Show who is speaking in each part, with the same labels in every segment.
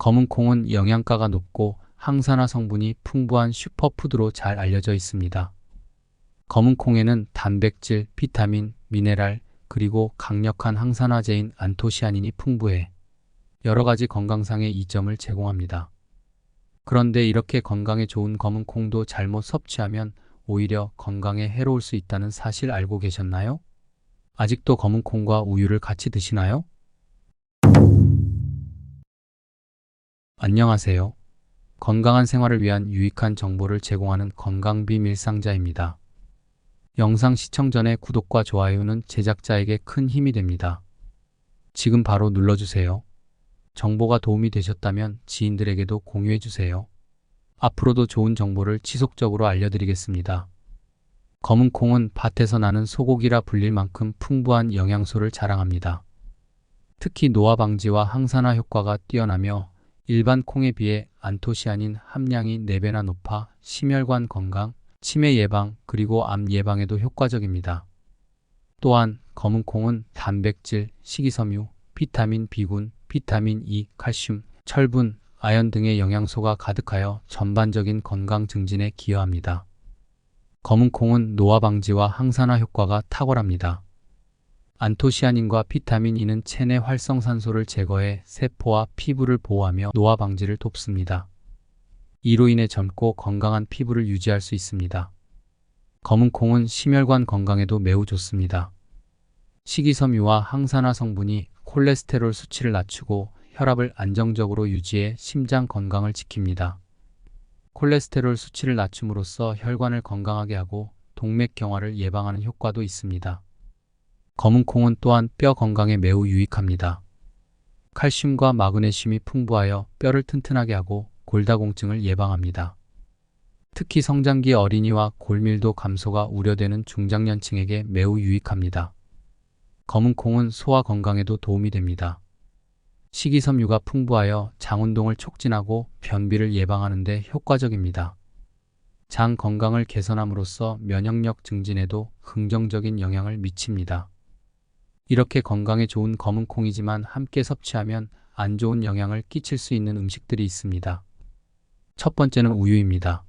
Speaker 1: 검은 콩은 영양가가 높고 항산화 성분이 풍부한 슈퍼푸드로 잘 알려져 있습니다. 검은 콩에는 단백질, 비타민, 미네랄, 그리고 강력한 항산화제인 안토시아닌이 풍부해 여러 가지 건강상의 이점을 제공합니다. 그런데 이렇게 건강에 좋은 검은 콩도 잘못 섭취하면 오히려 건강에 해로울 수 있다는 사실 알고 계셨나요? 아직도 검은 콩과 우유를 같이 드시나요? 안녕하세요. 건강한 생활을 위한 유익한 정보를 제공하는 건강비밀상자입니다. 영상 시청 전에 구독과 좋아요는 제작자에게 큰 힘이 됩니다. 지금 바로 눌러주세요. 정보가 도움이 되셨다면 지인들에게도 공유해주세요. 앞으로도 좋은 정보를 지속적으로 알려드리겠습니다. 검은 콩은 밭에서 나는 소고기라 불릴 만큼 풍부한 영양소를 자랑합니다. 특히 노화 방지와 항산화 효과가 뛰어나며 일반 콩에 비해 안토시아닌 함량이 4배나 높아 심혈관 건강, 치매 예방, 그리고 암 예방에도 효과적입니다. 또한 검은 콩은 단백질, 식이섬유, 비타민 B군, 비타민 E, 칼슘, 철분, 아연 등의 영양소가 가득하여 전반적인 건강 증진에 기여합니다. 검은 콩은 노화 방지와 항산화 효과가 탁월합니다. 안토시아닌과 비타민 E는 체내 활성산소를 제거해 세포와 피부를 보호하며 노화 방지를 돕습니다. 이로 인해 젊고 건강한 피부를 유지할 수 있습니다. 검은 콩은 심혈관 건강에도 매우 좋습니다. 식이섬유와 항산화 성분이 콜레스테롤 수치를 낮추고 혈압을 안정적으로 유지해 심장 건강을 지킵니다. 콜레스테롤 수치를 낮춤으로써 혈관을 건강하게 하고 동맥경화를 예방하는 효과도 있습니다. 검은 콩은 또한 뼈 건강에 매우 유익합니다. 칼슘과 마그네슘이 풍부하여 뼈를 튼튼하게 하고 골다공증을 예방합니다. 특히 성장기 어린이와 골밀도 감소가 우려되는 중장년층에게 매우 유익합니다. 검은 콩은 소화 건강에도 도움이 됩니다. 식이섬유가 풍부하여 장 운동을 촉진하고 변비를 예방하는 데 효과적입니다. 장 건강을 개선함으로써 면역력 증진에도 긍정적인 영향을 미칩니다. 이렇게 건강에 좋은 검은 콩이지만 함께 섭취하면 안 좋은 영향을 끼칠 수 있는 음식들이 있습니다. 첫 번째는 우유입니다.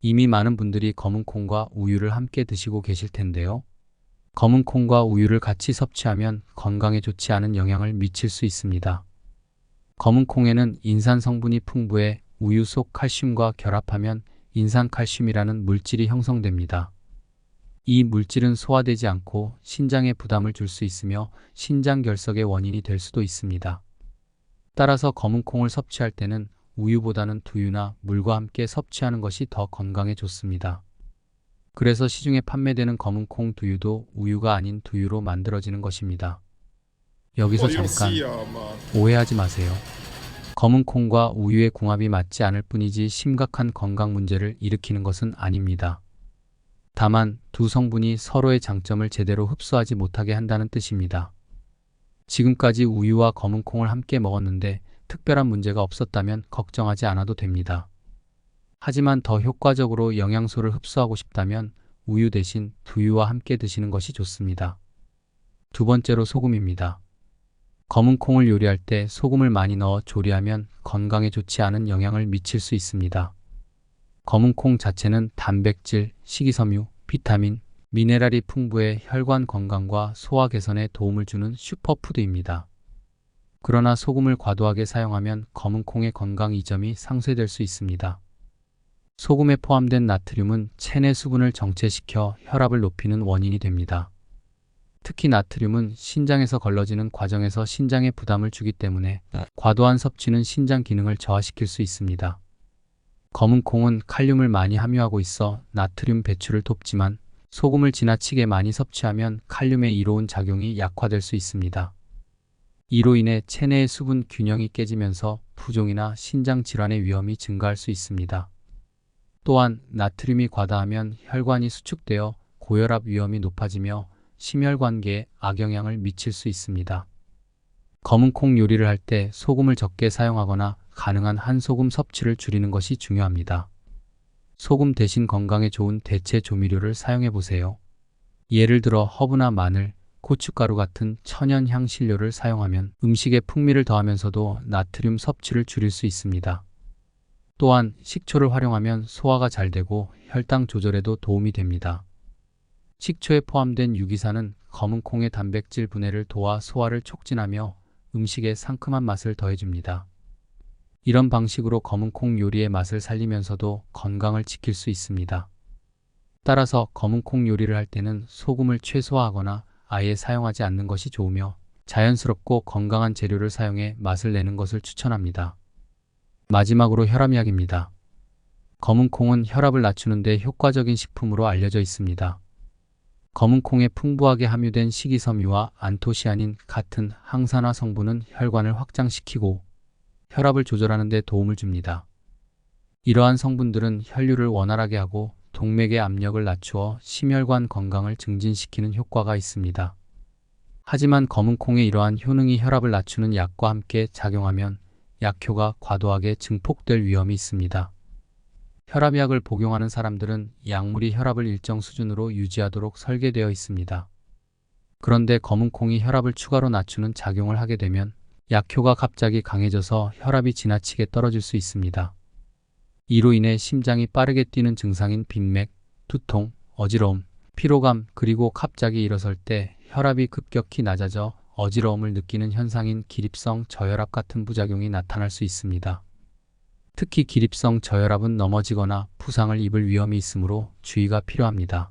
Speaker 1: 이미 많은 분들이 검은 콩과 우유를 함께 드시고 계실 텐데요. 검은 콩과 우유를 같이 섭취하면 건강에 좋지 않은 영향을 미칠 수 있습니다. 검은 콩에는 인산 성분이 풍부해 우유 속 칼슘과 결합하면 인산칼슘이라는 물질이 형성됩니다. 이 물질은 소화되지 않고 신장에 부담을 줄 수 있으며 신장 결석의 원인이 될 수도 있습니다. 따라서 검은 콩을 섭취할 때는 우유보다는 두유나 물과 함께 섭취하는 것이 더 건강에 좋습니다. 그래서 시중에 판매되는 검은 콩 두유도 우유가 아닌 두유로 만들어지는 것입니다. 여기서 잠깐 오해하지 마세요. 검은 콩과 우유의 궁합이 맞지 않을 뿐이지 심각한 건강 문제를 일으키는 것은 아닙니다. 다만 두 성분이 서로의 장점을 제대로 흡수하지 못하게 한다는 뜻입니다. 지금까지 우유와 검은 콩을 함께 먹었는데 특별한 문제가 없었다면 걱정하지 않아도 됩니다. 하지만 더 효과적으로 영양소를 흡수하고 싶다면 우유 대신 두유와 함께 드시는 것이 좋습니다. 두 번째로 소금입니다. 검은 콩을 요리할 때 소금을 많이 넣어 조리하면 건강에 좋지 않은 영향을 미칠 수 있습니다. 검은 콩 자체는 단백질, 식이섬유, 비타민, 미네랄이 풍부해 혈관 건강과 소화 개선에 도움을 주는 슈퍼푸드입니다. 그러나 소금을 과도하게 사용하면 검은 콩의 건강 이점이 상쇄될 수 있습니다. 소금에 포함된 나트륨은 체내 수분을 정체시켜 혈압을 높이는 원인이 됩니다. 특히 나트륨은 신장에서 걸러지는 과정에서 신장에 부담을 주기 때문에 과도한 섭취는 신장 기능을 저하시킬 수 있습니다. 검은 콩은 칼륨을 많이 함유하고 있어 나트륨 배출을 돕지만 소금을 지나치게 많이 섭취하면 칼륨의 이로운 작용이 약화될 수 있습니다. 이로 인해 체내의 수분 균형이 깨지면서 부종이나 신장 질환의 위험이 증가할 수 있습니다. 또한 나트륨이 과다하면 혈관이 수축되어 고혈압 위험이 높아지며 심혈관계에 악영향을 미칠 수 있습니다. 검은 콩 요리를 할 때 소금을 적게 사용하거나 가능한 한소금 섭취를 줄이는 것이 중요합니다. 소금 대신 건강에 좋은 대체 조미료를 사용해 보세요. 예를 들어 허브나 마늘, 고춧가루 같은 천연 향신료를 사용하면 음식에 풍미를 더하면서도 나트륨 섭취를 줄일 수 있습니다. 또한 식초를 활용하면 소화가 잘 되고 혈당 조절에도 도움이 됩니다. 식초에 포함된 유기산은 검은 콩의 단백질 분해를 도와 소화를 촉진하며 음식의 상큼한 맛을 더해줍니다. 이런 방식으로 검은 콩 요리의 맛을 살리면서도 건강을 지킬 수 있습니다. 따라서 검은 콩 요리를 할 때는 소금을 최소화하거나 아예 사용하지 않는 것이 좋으며 자연스럽고 건강한 재료를 사용해 맛을 내는 것을 추천합니다. 마지막으로 혈압약입니다. 검은 콩은 혈압을 낮추는 데 효과적인 식품으로 알려져 있습니다. 검은 콩에 풍부하게 함유된 식이섬유와 안토시아닌 같은 항산화 성분은 혈관을 확장시키고 혈압을 조절하는 데 도움을 줍니다. 이러한 성분들은 혈류를 원활하게 하고 동맥의 압력을 낮추어 심혈관 건강을 증진시키는 효과가 있습니다. 하지만 검은 콩의 이러한 효능이 혈압을 낮추는 약과 함께 작용하면 약효가 과도하게 증폭될 위험이 있습니다. 혈압약을 복용하는 사람들은 약물이 혈압을 일정 수준으로 유지하도록 설계되어 있습니다. 그런데 검은 콩이 혈압을 추가로 낮추는 작용을 하게 되면 약효가 갑자기 강해져서 혈압이 지나치게 떨어질 수 있습니다. 이로 인해 심장이 빠르게 뛰는 증상인 빈맥, 두통, 어지러움, 피로감, 그리고 갑자기 일어설 때 혈압이 급격히 낮아져 어지러움을 느끼는 현상인 기립성 저혈압 같은 부작용이 나타날 수 있습니다. 특히 기립성 저혈압은 넘어지거나 부상을 입을 위험이 있으므로 주의가 필요합니다.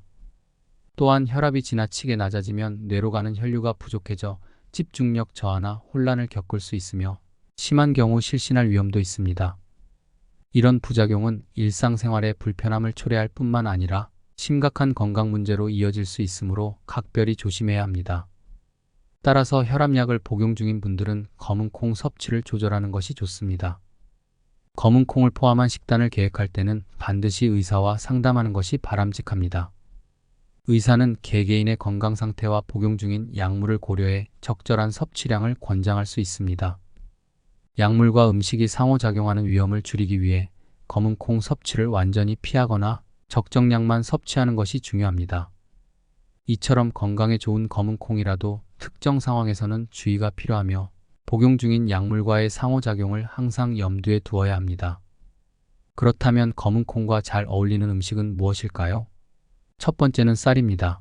Speaker 1: 또한 혈압이 지나치게 낮아지면 뇌로 가는 혈류가 부족해져 집중력 저하나 혼란을 겪을 수 있으며 심한 경우 실신할 위험도 있습니다. 이런 부작용은 일상생활에 불편함을 초래할 뿐만 아니라 심각한 건강 문제로 이어질 수 있으므로 각별히 조심해야 합니다. 따라서 혈압약을 복용 중인 분들은 검은 콩 섭취를 조절하는 것이 좋습니다. 검은 콩을 포함한 식단을 계획할 때는 반드시 의사와 상담하는 것이 바람직합니다. 의사는 개개인의 건강 상태와 복용 중인 약물을 고려해 적절한 섭취량을 권장할 수 있습니다. 약물과 음식이 상호작용하는 위험을 줄이기 위해 검은 콩 섭취를 완전히 피하거나 적정량만 섭취하는 것이 중요합니다. 이처럼 건강에 좋은 검은 콩이라도 특정 상황에서는 주의가 필요하며 복용 중인 약물과의 상호작용을 항상 염두에 두어야 합니다. 그렇다면 검은 콩과 잘 어울리는 음식은 무엇일까요? 첫 번째는 쌀입니다.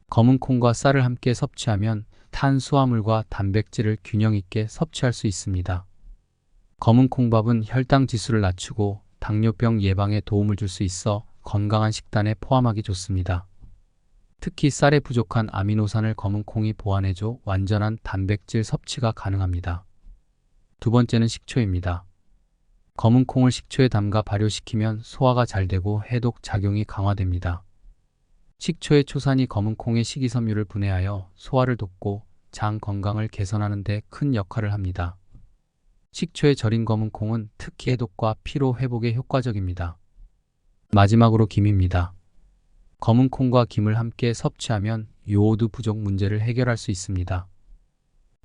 Speaker 1: 검은 콩과 쌀을 함께 섭취하면 탄수화물과 단백질을 균형 있게 섭취할 수 있습니다. 검은 콩밥은 혈당 지수를 낮추고 당뇨병 예방에 도움을 줄 수 있어 건강한 식단에 포함하기 좋습니다. 특히 쌀에 부족한 아미노산을 검은 콩이 보완해줘 완전한 단백질 섭취가 가능합니다. 두 번째는 식초입니다. 검은 콩을 식초에 담가 발효시키면 소화가 잘 되고 해독 작용이 강화됩니다. 식초의 초산이 검은 콩의 식이섬유를 분해하여 소화를 돕고 장 건강을 개선하는 데 큰 역할을 합니다. 식초에 절인 검은 콩은 특히 해독과 피로 회복에 효과적입니다. 마지막으로 김입니다. 검은 콩과 김을 함께 섭취하면 요오드 부족 문제를 해결할 수 있습니다.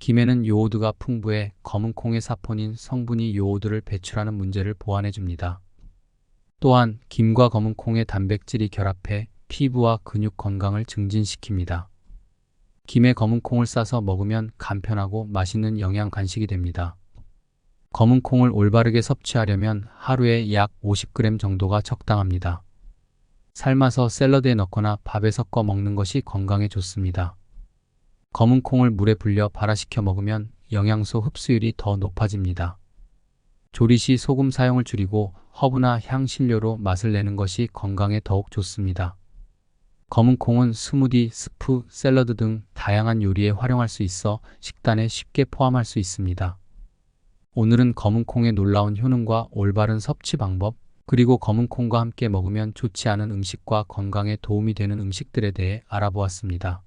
Speaker 1: 김에는 요오드가 풍부해 검은 콩의 사포닌 성분이 요오드를 배출하는 문제를 보완해줍니다. 또한 김과 검은 콩의 단백질이 결합해 피부와 근육 건강을 증진시킵니다. 김에 검은 콩을 싸서 먹으면 간편하고 맛있는 영양 간식이 됩니다. 검은 콩을 올바르게 섭취하려면 하루에 약 50g 정도가 적당합니다. 삶아서 샐러드에 넣거나 밥에 섞어 먹는 것이 건강에 좋습니다. 검은 콩을 물에 불려 발화시켜 먹으면 영양소 흡수율이 더 높아집니다. 조리 시 소금 사용을 줄이고 허브나 향신료로 맛을 내는 것이 건강에 더욱 좋습니다. 검은 콩은 스무디, 스프, 샐러드 등 다양한 요리에 활용할 수 있어 식단에 쉽게 포함할 수 있습니다. 오늘은 검은 콩의 놀라운 효능과 올바른 섭취 방법, 그리고 검은 콩과 함께 먹으면 좋지 않은 음식과 건강에 도움이 되는 음식들에 대해 알아보았습니다.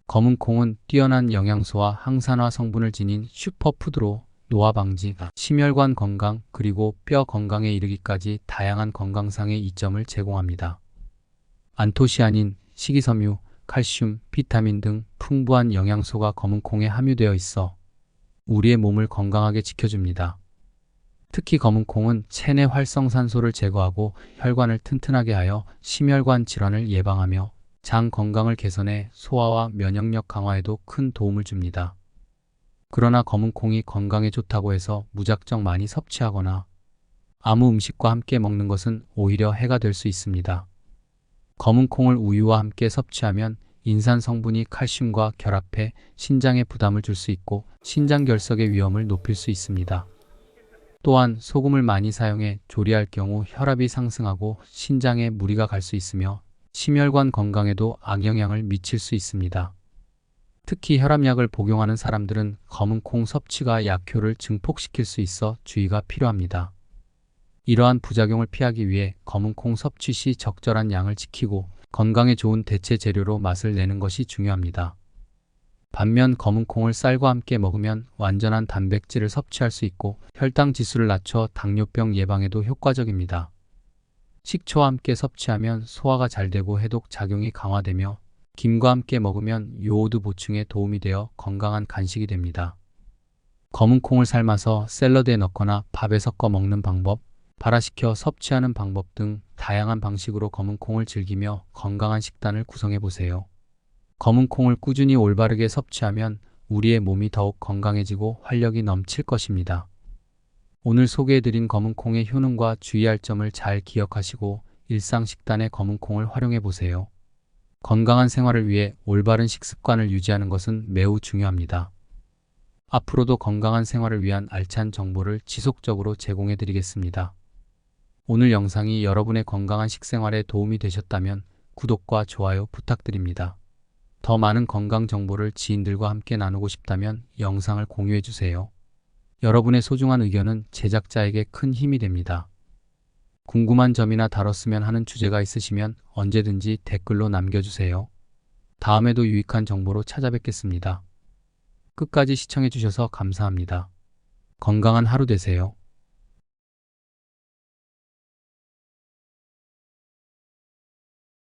Speaker 1: 검은 콩은 뛰어난 영양소와 항산화 성분을 지닌 슈퍼푸드로 노화 방지, 심혈관 건강, 그리고 뼈 건강에 이르기까지 다양한 건강상의 이점을 제공합니다. 안토시아닌, 식이섬유, 칼슘, 비타민 등 풍부한 영양소가 검은 콩에 함유되어 있어 우리의 몸을 건강하게 지켜줍니다. 특히 검은 콩은 체내 활성산소를 제거하고 혈관을 튼튼하게 하여 심혈관 질환을 예방하며 장 건강을 개선해 소화와 면역력 강화에도 큰 도움을 줍니다. 그러나 검은 콩이 건강에 좋다고 해서 무작정 많이 섭취하거나 아무 음식과 함께 먹는 것은 오히려 해가 될 수 있습니다. 검은 콩을 우유와 함께 섭취하면 인산 성분이 칼슘과 결합해 신장에 부담을 줄 수 있고 신장 결석의 위험을 높일 수 있습니다. 또한 소금을 많이 사용해 조리할 경우 혈압이 상승하고 신장에 무리가 갈 수 있으며 심혈관 건강에도 악영향을 미칠 수 있습니다. 특히 혈압약을 복용하는 사람들은 검은 콩 섭취가 약효를 증폭시킬 수 있어 주의가 필요합니다. 이러한 부작용을 피하기 위해 검은 콩 섭취 시 적절한 양을 지키고 건강에 좋은 대체 재료로 맛을 내는 것이 중요합니다. 반면 검은 콩을 쌀과 함께 먹으면 완전한 단백질을 섭취할 수 있고 혈당 지수를 낮춰 당뇨병 예방에도 효과적입니다. 식초와 함께 섭취하면 소화가 잘 되고 해독 작용이 강화되며 김과 함께 먹으면 요오드 보충에 도움이 되어 건강한 간식이 됩니다. 검은 콩을 삶아서 샐러드에 넣거나 밥에 섞어 먹는 방법, 발화시켜 섭취하는 방법 등 다양한 방식으로 검은 콩을 즐기며 건강한 식단을 구성해 보세요. 검은 콩을 꾸준히 올바르게 섭취하면 우리의 몸이 더욱 건강해지고 활력이 넘칠 것입니다. 오늘 소개해드린 검은 콩의 효능과 주의할 점을 잘 기억하시고 일상 식단에 검은 콩을 활용해 보세요. 건강한 생활을 위해 올바른 식습관을 유지하는 것은 매우 중요합니다. 앞으로도 건강한 생활을 위한 알찬 정보를 지속적으로 제공해 드리겠습니다. 오늘 영상이 여러분의 건강한 식생활에 도움이 되셨다면 구독과 좋아요 부탁드립니다. 더 많은 건강 정보를 지인들과 함께 나누고 싶다면 영상을 공유해 주세요. 여러분의 소중한 의견은 제작자에게 큰 힘이 됩니다. 궁금한 점이나 다뤘으면 하는 주제가 있으시면 언제든지 댓글로 남겨주세요. 다음에도 유익한 정보로 찾아뵙겠습니다. 끝까지 시청해 주셔서 감사합니다. 건강한 하루 되세요.